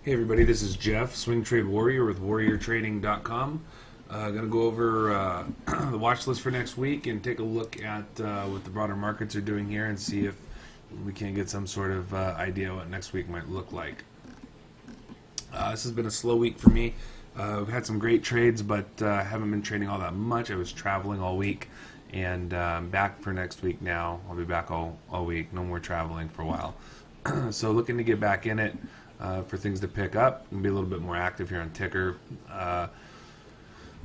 Hey everybody, this is Jeff, Swing Trade Warrior with WarriorTrading.com. Going to go over the watch list for next week and take a look at what the broader markets are doing here and see if we can get some sort of idea what next week might look like. This has been a slow week for me. I've had some great trades, but haven't been trading all that much. I was traveling all week, and I'm back for next week now. I'll be back all week. No more traveling for a while. So looking to get back in it. For things to pick up and be a little bit more active here on ticker.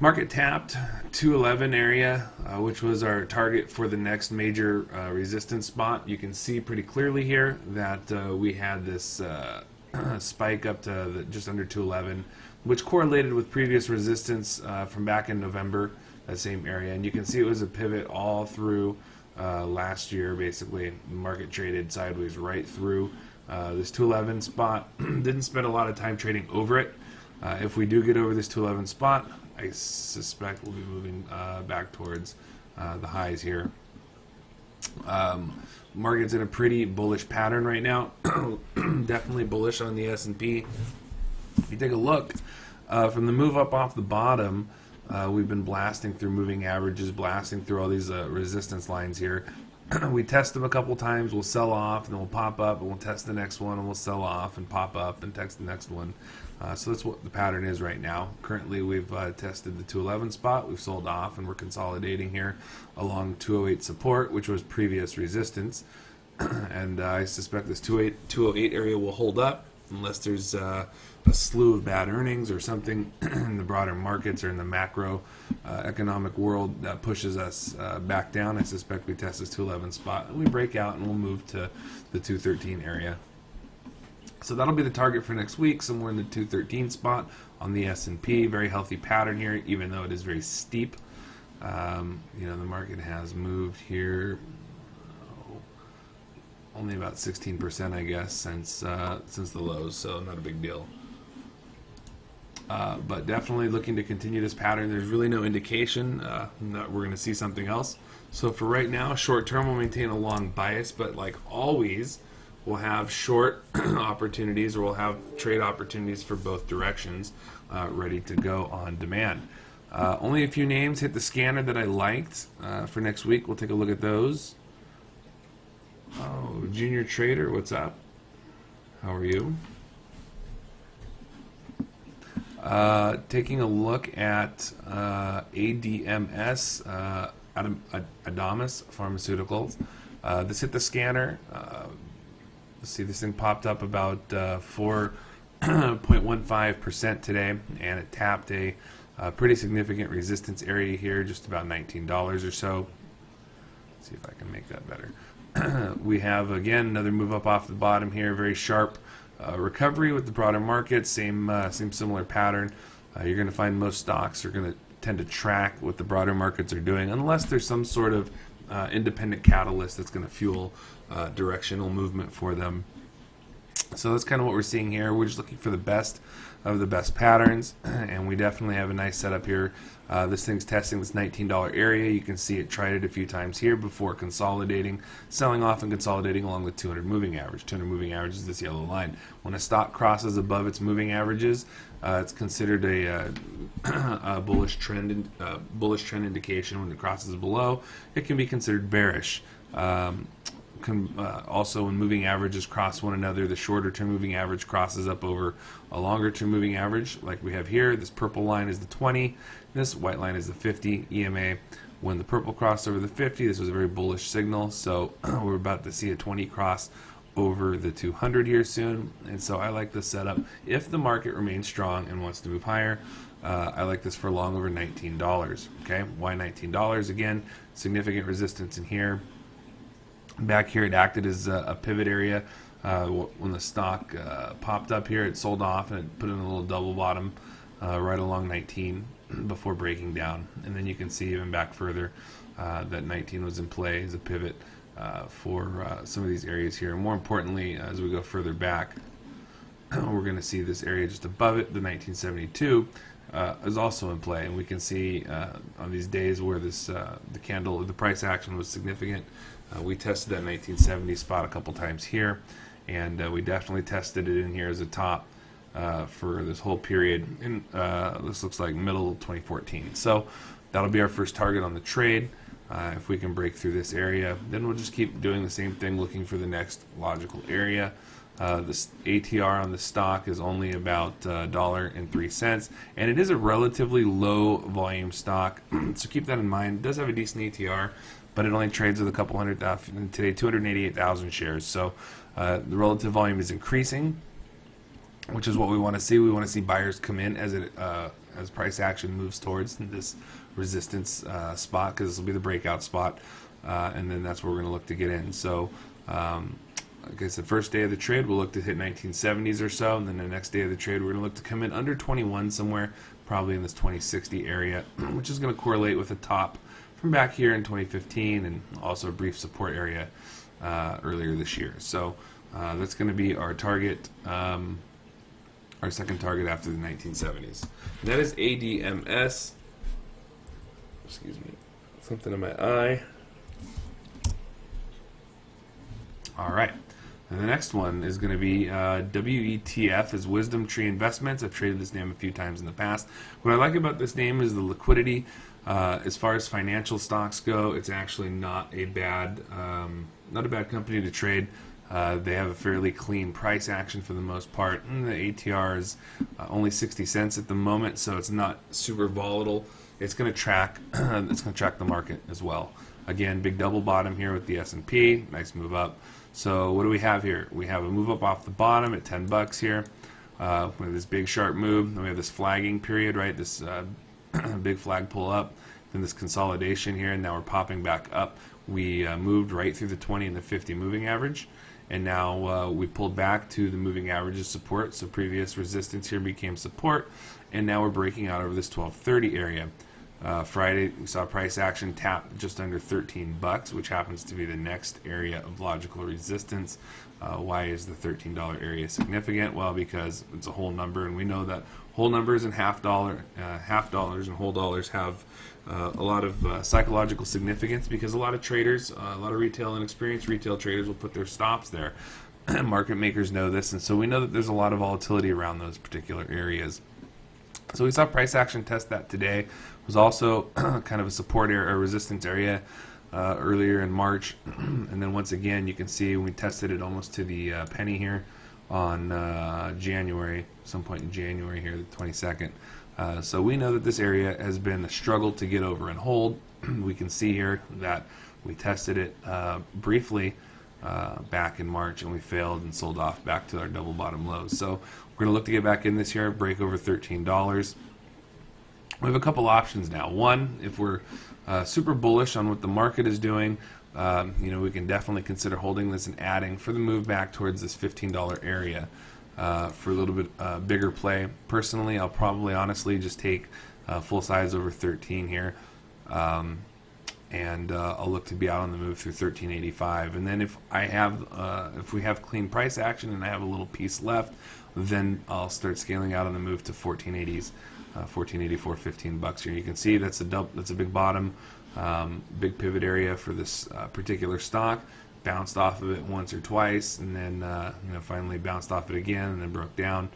Market tapped 211 area, which was our target for the next major resistance spot. You can see pretty clearly here that we had this spike up to just under 211, which correlated with previous resistance from back in November, that same area. And you can see it was a pivot all through last year, basically. The market traded sideways right through this 211 spot. Didn't spend a lot of time trading over it. If we do get over this 211 spot, I suspect we'll be moving back towards the highs here. Market's in a pretty bullish pattern right now. Definitely bullish on the S&P. If you take a look from the move up off the bottom, we've been blasting through moving averages, blasting through all these resistance lines here. We test them a couple times, we'll sell off, and then we'll pop up, and we'll test the next one, and we'll sell off, and pop up, and test the next one. So that's what the pattern is right now. Currently, we've tested the 211 spot, we've sold off, and we're consolidating here along 208 support, which was previous resistance. And I suspect this 208 area will hold up, unless there's a slew of bad earnings or something in the broader markets or in the macro economic world that pushes us back down. I suspect we test this 211 spot and we break out and we'll move to the 213 area. So that'll be the target for next week, somewhere in the 213 spot on the S&P. Very healthy pattern here, even though it is very steep. The market has moved here only about 16%, I guess, since the lows, so not a big deal. But definitely looking to continue this pattern. There's really no indication that we're going to see something else. So for right now, short term we'll maintain a long bias, but like always, we'll have short opportunities, or we'll have trade opportunities for both directions ready to go on demand. Only a few names hit the scanner that I liked for next week. We'll take a look at those. Oh, Junior Trader, what's up? How are you? Taking a look at ADMS, ADMS Pharmaceuticals. This hit the scanner. Let's see, this thing popped up about 4.15% today, and it tapped a pretty significant resistance area here, just about $19 or so. Let's see if I can make that better. We have, again, another move up off the bottom here, very sharp recovery with the broader market, same similar pattern. You're going to find most stocks are going to tend to track what the broader markets are doing, unless there's some sort of independent catalyst that's going to fuel directional movement for them. So that's kind of what we're seeing here. We're just looking for the best of the best patterns, and we definitely have a nice setup here. This thing's testing this $19 area. You can see it tried it a few times here before consolidating, selling off and consolidating along the 200 moving average. 200 moving average is this yellow line. When a stock crosses above its moving averages, it's considered a bullish trend indication. When it crosses below, it can be considered bearish. Also, when moving averages cross one another, the shorter term moving average crosses up over a longer term moving average, like we have here. This purple line is the 20, this white line is the 50 EMA. When the purple crossed over the 50, this was a very bullish signal, so we're about to see a 20 cross over the 200 here soon, and so I like this setup. If the market remains strong and wants to move higher, I like this for long over $19. Okay, why $19? Again, significant resistance in here. Back here, it acted as a pivot area. When the stock popped up here, it sold off and it put in a little double bottom right along 19 before breaking down. And then you can see even back further that 19 was in play as a pivot for some of these areas here. And more importantly, as we go further back, we're going to see this area just above it, the 1972, is also in play. And we can see on these days where this the price action was significant. We tested that 1970 spot a couple times here, and we definitely tested it in here as a top for this whole period. And this looks like middle of 2014. So that'll be our first target on the trade. If we can break through this area, then we'll just keep doing the same thing, looking for the next logical area. This ATR on the stock is only about $1.03, and it is a relatively low volume stock, so keep that in mind. It does have a decent ATR, but it only trades with a couple hundred thousand today, 288,000 shares. So the relative volume is increasing, which is what we want to see. We want to see buyers come in as price action moves towards this resistance spot, because this will be the breakout spot, and then that's where we're going to look to get in. So like I said, first day of the trade, we'll look to hit 1970s or so, and then the next day of the trade, we're going to look to come in under 21 somewhere, probably in this 2060 area, which is going to correlate with a top from back here in 2015, and also a brief support area earlier this year. So that's going to be our target, our second target after the 1970s. And that is ADMS. Excuse me, something in my eye. All right. And the next one is going to be WETF, is Wisdom Tree Investments. I've traded this name a few times in the past. What I like about this name is the liquidity. As far as financial stocks go, it's actually not a bad company to trade. They have a fairly clean price action for the most part, and the ATR is only 60 cents at the moment, so it's not super volatile. It's going to track the market as well. Again, big double bottom here with the S&P, nice move up. So what do we have here? We have a move up off the bottom at 10 bucks here. We have this big sharp move. Then we have this flagging period, right? This big flag pull up. Then this consolidation here, and now we're popping back up. We moved right through the 20 and the 50 moving average, and now we pulled back to the moving average as support. So previous resistance here became support, and now we're breaking out over this 1230 area. Friday, we saw price action tap just under 13 bucks, which happens to be the next area of logical resistance. Why is the $13 area significant? Well, because it's a whole number, and we know that whole numbers and half dollars and whole dollars have a lot of psychological significance, because a lot of traders, a lot of retail and experienced retail traders will put their stops there. Market makers know this, and so we know that there's a lot of volatility around those particular areas. So we saw price action test that today. It was also kind of a support area or resistance area earlier in March, and then once again you can see we tested it almost to the penny here on January, some point in January here, the 22nd. So we know that this area has been a struggle to get over and hold. We can see here that we tested it briefly back in March, and we failed and sold off back to our double bottom lows. So we're going to look to get back in this year, break over $13. We have a couple options now. One, if we're super bullish on what the market is doing, we can definitely consider holding this and adding for the move back towards this $15 area for a little bit bigger play. Personally, I'll probably honestly just take full size over 13 here. And I'll look to be out on the move through 1385. And then if we have clean price action and I have a little piece left, then I'll start scaling out on the move to 1480s, 1484, 15 bucks here. You can see that's a big bottom, big pivot area for this particular stock. Bounced off of it once or twice, and then finally bounced off it again, and then broke down.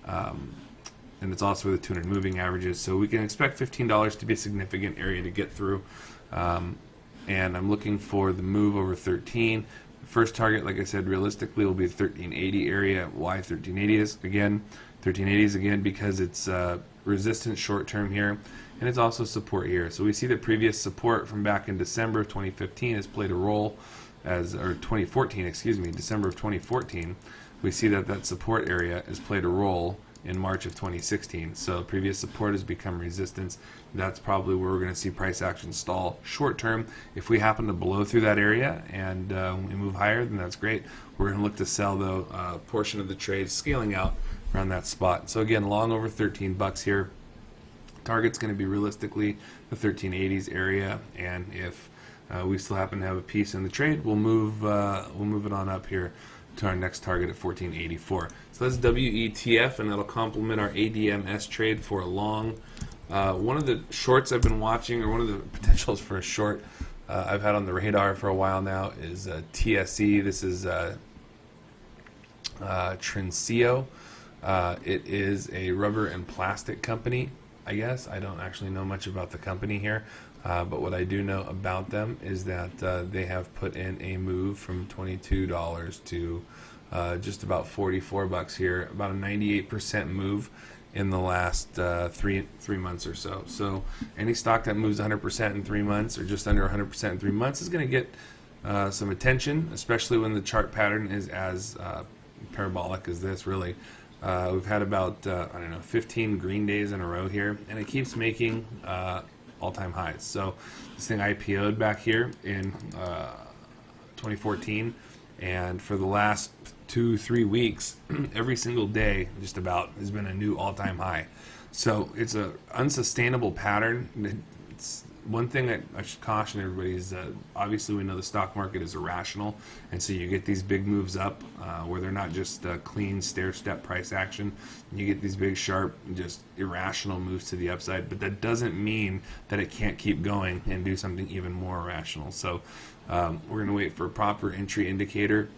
And it's also where the 200 moving averages. So we can expect $15 to be a significant area to get through. And I'm looking for the move over 13. First target, like I said, realistically will be the 1380 area. Why 1380 is again? 1380 is again because it's resistance short term here, and it's also support here. So we see that previous support from back in December of 2015 has played a role or 2014, excuse me, December of 2014. We see that support area has played a role in March of 2016. So previous support has become resistance. That's probably where we're going to see price action stall short term. If we happen to blow through that area and we move higher, then that's great. We're going to look to sell though a portion of the trade scaling out around that spot. So again, long over 13 bucks here. Target's going to be realistically the 1380s area, and if we still happen to have a piece in the trade, we'll move it on up here to our next target at 1484. So that's WETF, and that'll complement our ADMS trade for a long. One of the shorts I've been watching, or one of the potentials for a short I've had on the radar for a while now, is TSE. This is Trinseo. It is a rubber and plastic company, I guess. I don't actually know much about the company here, but what I do know about them is that they have put in a move from $22 to just about $44 here, about a 98% move in the last three months or so. So any stock that moves 100% in 3 months, or just under 100% in 3 months, is going to get some attention, especially when the chart pattern is as parabolic as this. Really, we've had about 15 green days in a row here, and it keeps making all-time highs. So this thing IPO'd back here in 2014, and for the last 2-3 weeks, every single day just about has been a new all-time high. So it's a unsustainable pattern. It's one thing that I should caution everybody is that obviously we know the stock market is irrational, and so you get these big moves up where they're not just clean stair-step price action. You get these big, sharp, just irrational moves to the upside, but that doesn't mean that it can't keep going and do something even more irrational. So we're going to wait for a proper entry indicator,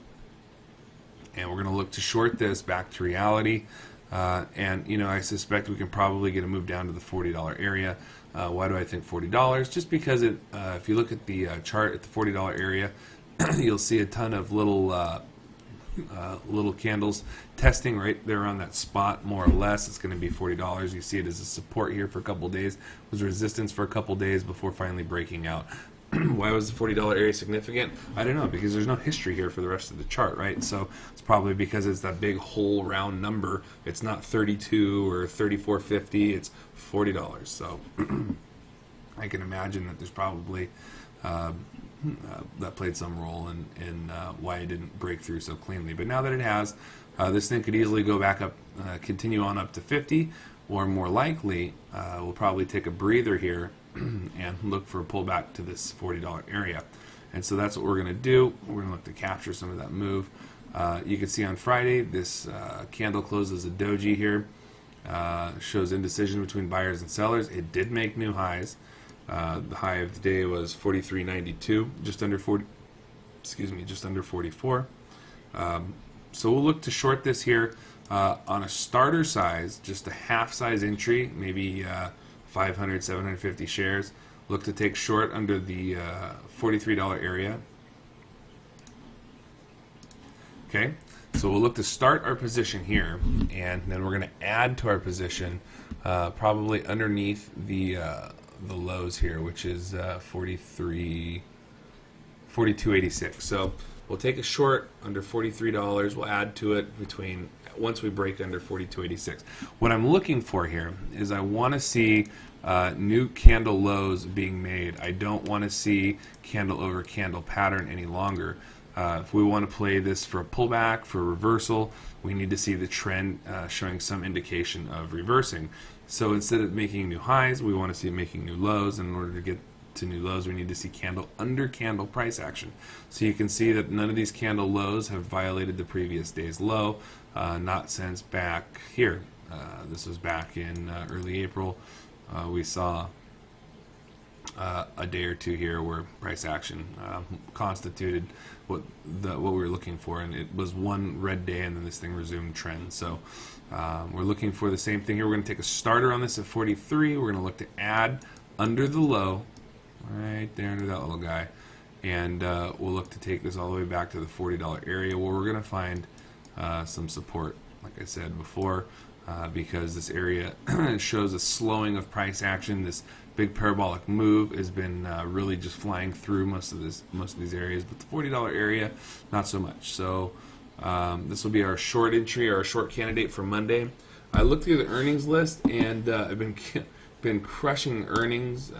and we're going to look to short this back to reality. And I suspect we can probably get a move down to the $40 area. Why do I think $40? Just because if you look at the chart at the $40 area, you'll see a ton of little candles testing right there on that spot, more or less. It's going to be $40. You see it as a support here for a couple days, was resistance for a couple days before finally breaking out. Why was the $40 area significant? I don't know, because there's no history here for the rest of the chart, right? So it's probably because it's that big whole round number. It's not 32 or 34.50. It's $40. So I can imagine that there's probably that played some role in why it didn't break through so cleanly. But now that it has, this thing could easily go back up, continue on up to 50, or more likely, we'll probably take a breather here and look for a pullback to this $40 area. And so that's what we're going to do. We're going to look to capture some of that move. You can see on Friday, this candle closes a doji here. Shows indecision between buyers and sellers. It did make new highs. The high of the day was 43.92, just under 40. Excuse me, just under 44. So we'll look to short this here on a starter size, just a half size entry, maybe 500, 750 shares. Look to take short under the $43 area. Okay, so we'll look to start our position here, and then we're going to add to our position probably underneath the lows here, which is 42.86. So we'll take a short under $43. We'll add to it once we break under 42.86. What I'm looking for here is I want to see new candle lows being made. I don't want to see candle over candle pattern any longer. If we want to play this for a pullback, for a reversal, we need to see the trend showing some indication of reversing. So instead of making new highs, we want to see it making new lows. And in order to get to new lows, we need to see candle under candle price action. So you can see that none of these candle lows have violated the previous day's low, not since back here. This was back in early April. We saw a day or two here where price action constituted what we were looking for, and it was one red day, and then this thing resumed trend. So we're looking for the same thing here. We're going to take a starter on this at 43. We're going to look to add under the low, right there under that little guy, and we'll look to take this all the way back to the $40 area, where we're going to find some support, like I said before, because this area shows a slowing of price action. This big parabolic move has been really just flying through most of these areas, but the $40 area, not so much. So this will be our short entry, or our short candidate for Monday. I looked through the earnings list, and I've been crushing earnings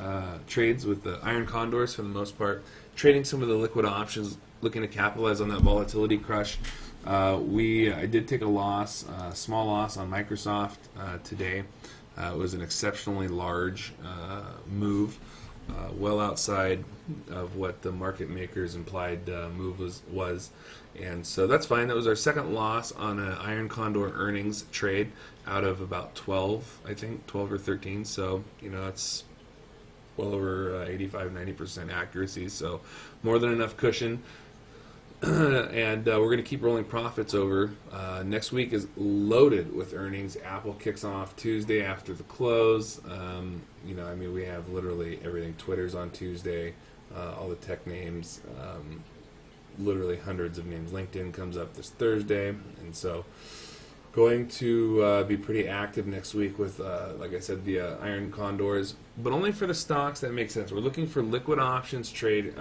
trades with the iron condors for the most part, trading some of the liquid options, looking to capitalize on that volatility crush. I did take a loss, small loss on Microsoft today. It was an exceptionally large move, well outside of what the market makers implied move was, and so that's fine. That was our second loss on an iron condor earnings trade out of about 12, I think 12 or 13. So it's well over 85-90% accuracy. So more than enough cushion. and we're going to keep rolling profits over. Next week is loaded with earnings. Apple kicks off Tuesday after the close. I mean, we have literally everything. Twitter's on Tuesday, all the tech names, literally hundreds of names. LinkedIn comes up this Thursday, and so going to be pretty active next week with, like I said, the iron condors, but only for the stocks that make sense. We're looking for liquid options trading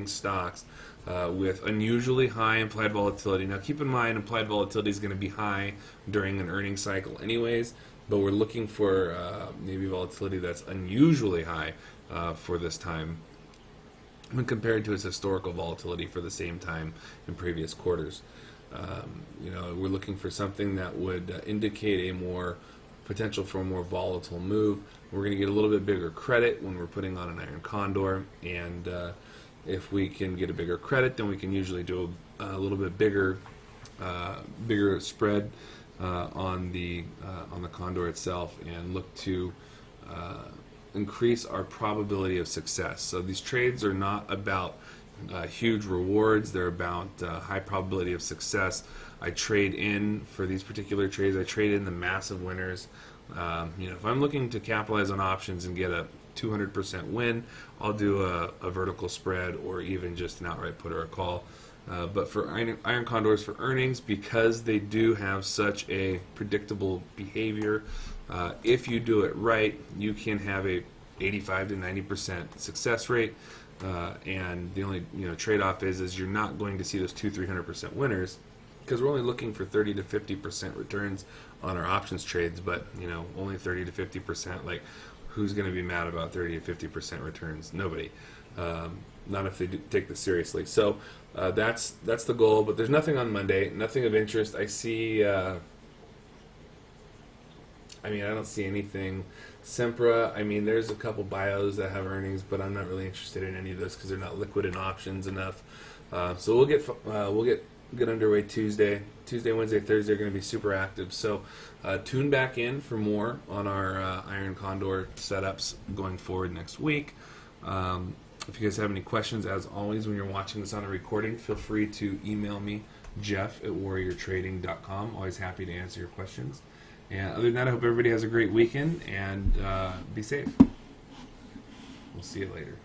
stocks with unusually high implied volatility. Now, keep in mind, implied volatility is going to be high during an earnings cycle, anyways. But we're looking for maybe volatility that's unusually high for this time when compared to its historical volatility for the same time in previous quarters. We're looking for something that would indicate a more potential for a more volatile move. We're going to get a little bit bigger credit when we're putting on an iron condor, and if we can get a bigger credit, then we can usually do a little bit bigger spread on the condor itself, and look to increase our probability of success. So these trades are not about huge rewards. They're about high probability of success. I trade in, for these particular trades, I trade in the massive winners. If I'm looking to capitalize on options and get a 200% win, I'll do a vertical spread or even just an outright put or a call. But for iron condors, for earnings, because they do have such a predictable behavior, if you do it right, you can have a 85 to 90% success rate. And the only trade-off is you're not going to see those 200-300% winners, because we're only looking for 30 to 50% returns on our options trades. But only 30 to 50%. Like, who's going to be mad about 30 to 50% returns? Nobody. Not if they take this seriously. So that's the goal. But there's nothing on Monday. Nothing of interest. I see. I don't see anything. Sempra, there's a couple bios that have earnings, but I'm not really interested in any of those because they're not liquid in options enough. So we'll get underway Tuesday, Wednesday, Thursday are going to be super active. So tune back in for more on our iron condor setups going forward next week. If you guys have any questions, as always, when you're watching this on a recording, feel free to email me, jeff@warriortrading.com. Always happy to answer your questions. And other than that, I hope everybody has a great weekend, and be safe. We'll see you later.